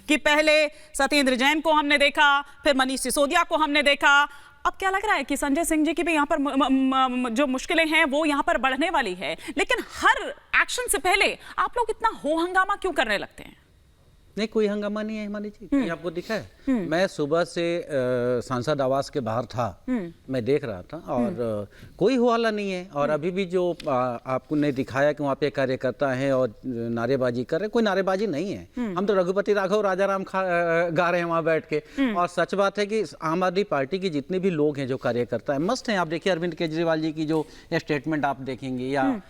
कि पहले सत्येंद्र जैन को हमने देखा, फिर मनीष सिसोदिया को हमने देखा, अब क्या लग रहा है कि संजय सिंह जी की भी यहाँ पर जो मुश्किलें हैं वो यहाँ पर बढ़ने वाली है। लेकिन हर एक्शन से पहले आप लोग इतना हो हंगामा क्यों करने लगते हैं? नहीं, कोई हंगामा नहीं है हिमानी जी। कहीं आपको दिखा है? मैं सुबह से सांसद आवास के बाहर था, मैं देख रहा था और कोई हो हल्ला नहीं है। और अभी भी जो आपको ने दिखाया कि वहाँ पे कार्यकर्ता हैं और नारेबाजी कर रहे हैं, कोई नारेबाजी नहीं है। हम तो रघुपति राघव राजा राम गा रहे हैं वहाँ बैठ के। और सच बात है कि आम आदमी पार्टी के जितने भी लोग हैं जो कार्यकर्ता हैं मस्त हैं। आप देखिए अरविंद केजरीवाल जी की जो स्टेटमेंट आप देखेंगे, या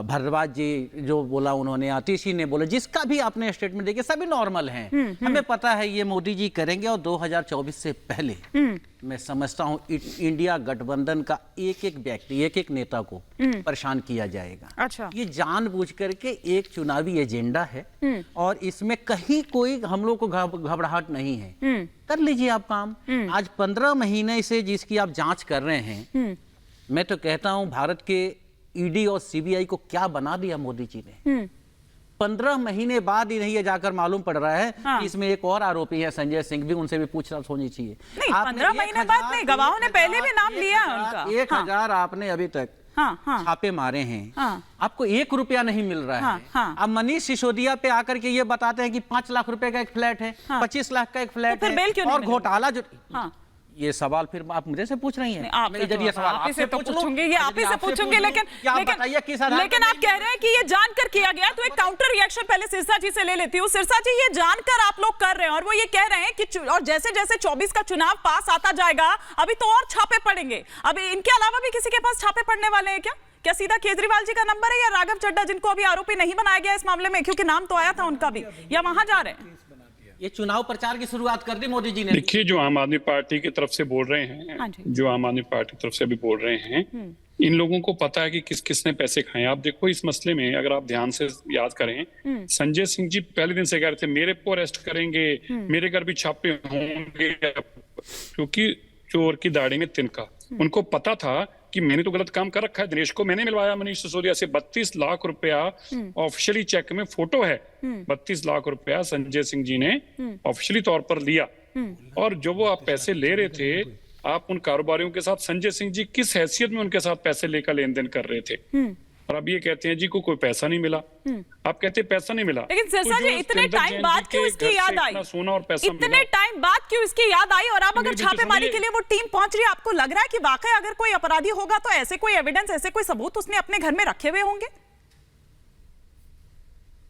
भारद्वाज जी जो बोला उन्होंने, आतिशी ने बोला, जिसका भी आपने स्टेटमेंट देखिए सभी नॉर्मल हैं। हमें पता है ये मोदी जी करेंगे और 2024 से पहले मैं समझता हूं इंडिया गठबंधन का एक एक व्यक्ति, एक एक नेता को परेशान किया जाएगा। अच्छा। ये जानबूझ करके एक चुनावी एजेंडा है और इसमें कहीं कोई हम लोग को घबराहट नहीं है। कर लीजिए आप काम। आज 15 महीने से जिसकी आप जांच कर रहे हैं, मैं तो कहता हूं भारत के ईडी और सीबीआई को क्या बना दिया मोदी जी ने। 15 महीने बाद ही नहीं ये जाकर मालूम पड़ रहा है कि इसमें एक और आरोपी है संजय सिंह भी, उनसे भी पूछताछ होनी चाहिए। नहीं, 15 महीने बाद नहीं, गवाहों ने पहले भी नाम लिया उनका। 1000 आपने अभी तक छापे मारे हैं, आपको 1 रुपया नहीं मिल रहा है। अब मनीष सिसोदिया पे आकर के ये बताते हैं कि 5 लाख रुपए का एक फ्लैट है, 25 लाख का एक फ्लैट है, और घोटाला जो ये सवाल फिर आप मुझे से पूछ रही हैं। ये सवाल आपसे तो पूछूंगी, ये आप ही से पूछूंगे, लेकिन आप कह रहे हैं कि ये जानकर किया गया, तो एक काउंटर रिएक्शन पहले सिरसा जी से ले लेती हूँ। सिरसा जी, ये जानकर आप लोग कर रहे हैं और वो ये कह रहे हैं कि और जैसे जैसे 24 का चुनाव पास आता जाएगा अभी तो और छापे पड़ेंगे। अभी इनके अलावा भी किसी के पास छापे पड़ने वाले हैं क्या सीधा केजरीवाल जी का नंबर है, या राघव चड्ढा जिनको अभी आरोपी नहीं बनाया गया इस मामले में, क्योंकि नाम तो आया था उनका भी, या वहां जा रहे हैं? ये चुनाव प्रचार की शुरुआत कर दी मोदी जी ने। देखिए, जो आम आदमी पार्टी की तरफ से बोल रहे हैं, जो आम आदमी पार्टी की तरफ से भी बोल रहे हैं, इन लोगों को पता है कि किस किसने पैसे खाए। आप देखो इस मसले में अगर आप ध्यान से याद करें, संजय सिंह जी पहले दिन से कह रहे थे मेरे को अरेस्ट करेंगे, मेरे घर भी छापे होंगे, क्योंकि चोर की दाढ़ी में तिनका। उनको पता था कि मैंने तो गलत काम कर रखा है। दिनेश को मैंने मिलवाया मनीष सिसोदिया से 32 लाख रुपया ऑफिशियली चेक में फोटो है। 32 लाख रुपया संजय सिंह जी ने ऑफिशियली तौर पर लिया। और जो वो आप पैसे ले रहे थे, आप उन कारोबारियों के साथ, संजय सिंह जी किस हैसियत में उनके साथ पैसे लेकर लेन देन कर रहे थे? और अब ये कहते हैं जी को कोई पैसा नहीं मिला। आप कहते हैं पैसा नहीं मिला, लेकिन सिरसा जी इतने टाइम बाद क्यों इसकी याद आई? सोना और पैसा इतने टाइम बाद क्यों इसकी याद आई? और अब अगर छापेमारी के लिए वो टीम पहुंच रही है, आपको लग रहा है कि वाकई अगर कोई अपराधी होगा तो ऐसे कोई एविडेंस, ऐसे कोई सबूत उसने अपने घर में रखे हुए होंगे?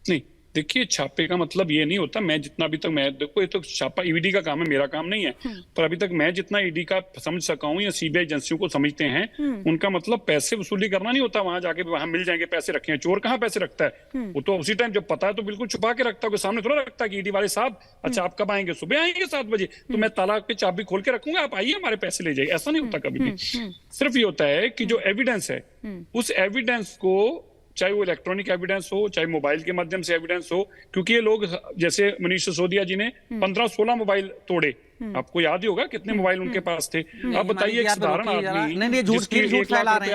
नहीं, देखिए, छापे का मतलब ये नहीं होता। मैं जितना अभी तक, मैं देखो ये तो छापा ईडी का काम है, मेरा काम नहीं है। पर अभी तक मैं जितना ईडी का समझ सका हूं या सीबीआई एजेंसियों को समझते हैं, उनका मतलब पैसे वसूली करना नहीं होता। वहां जाके वहां मिल जाएंगे पैसे रखे हैं। चोर कहाँ पैसे रखता है? वो तो उसी टाइम जब पता है तो बिल्कुल छुपा के रखता है, सामने थोड़ा रखता है कि ईडी वाले साहब अच्छा आप कब आएंगे? सुबह आएंगे 7 बजे, तो मैं ताला पे चाबी खोल के रखूंगा, आप आइए हमारे पैसे ले जाइए। ऐसा नहीं होता कभी भी। सिर्फ ये होता है कि जो एविडेंस है, उस एविडेंस को, चाहे वो इलेक्ट्रॉनिक एविडेंस हो, चाहे मोबाइल के माध्यम से एविडेंस हो, क्योंकि ये लोग, जैसे मनीष सिसोदिया जी ने 15-16 मोबाइल तोड़े। आपको याद ही होगा कितने मोबाइल उनके पास थे। अब बताइए, एक साधारण आदमी, नहीं, झूठ फैला रहे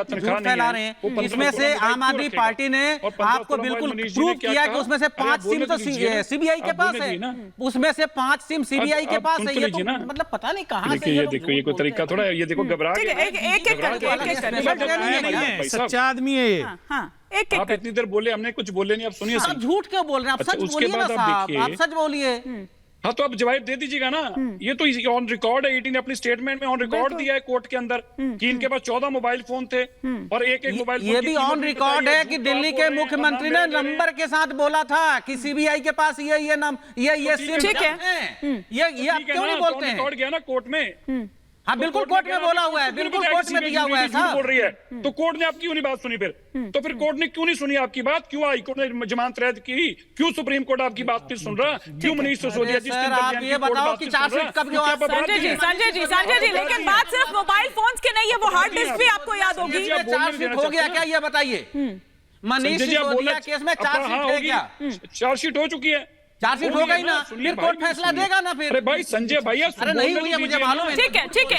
हैं। इसमें से आम आदमी पार्टी ने आपको बिल्कुल प्रूव किया कि उसमें से 5 सिम तो सीबीआई के पास है, उसमें से 5 सिम सीबीआई के पास है। ये तो मतलब पता नहीं कहां से। ये देखो, ये कोई तरीका थोड़ा है। ये देखो, घबरा एक सच्चा आदमी है ये। आप इतनी देर बोले, हमने कुछ बोले नहीं। आप सुनिए, आप झूठ क्यों बोल रहे हैं? आप सच बोलिए ना साहब, आप सच बोलिए। हाँ, तो आप जवाब दे दीजिएगा ना। ये तो ऑन रिकॉर्ड है, ईडी ने अपनी स्टेटमेंट में ऑन रिकॉर्ड दिया है कोर्ट के अंदर कि इनके पास 14 मोबाइल फोन थे और एक मोबाइल फोन। ये भी ऑन रिकॉर्ड है कि दिल्ली के मुख्यमंत्री ने नंबर के साथ बोला था कि सीबीआई के पास ये सिम है। ये आप क्यों नहीं बोलते हैं? रिकॉर्ड गया ना कोर्ट में। हाँ, बिल्कुल कोर्ट में बोला हुआ है, बिल्कुल कोर्ट में दिया हुआ है साहब। बोल रही है तो कोर्ट ने आपकी क्यों नहीं बात सुनी? फिर तो फिर कोर्ट ने क्यों नहीं सुनी आपकी बात? क्यों हाई कोर्ट ने जमानत रद्द की? क्यों सुप्रीम कोर्ट आपकी बात नहीं सुन रहा? क्यों मनीष सिसोदिया जी? आप ये बताओ कि चार्जशीट कब? संजय जी, लेकिन बात सिर्फ मोबाइल फोन्स की नहीं है, वो हार्ड डिस्क भी आपको याद होगी। चार्जशीट हो गया क्या, ये बताइए? मनीष सिसोदिया केस में चार्जशीट है क्या? चार्जशीट हो चुकी है। चार्जशीट हो गई ना, फिर कोर्ट फैसला देगा ना। फिर अरे भाई संजय भैया, अरे नहीं हुई है, मुझे मालूम है। ठीक है,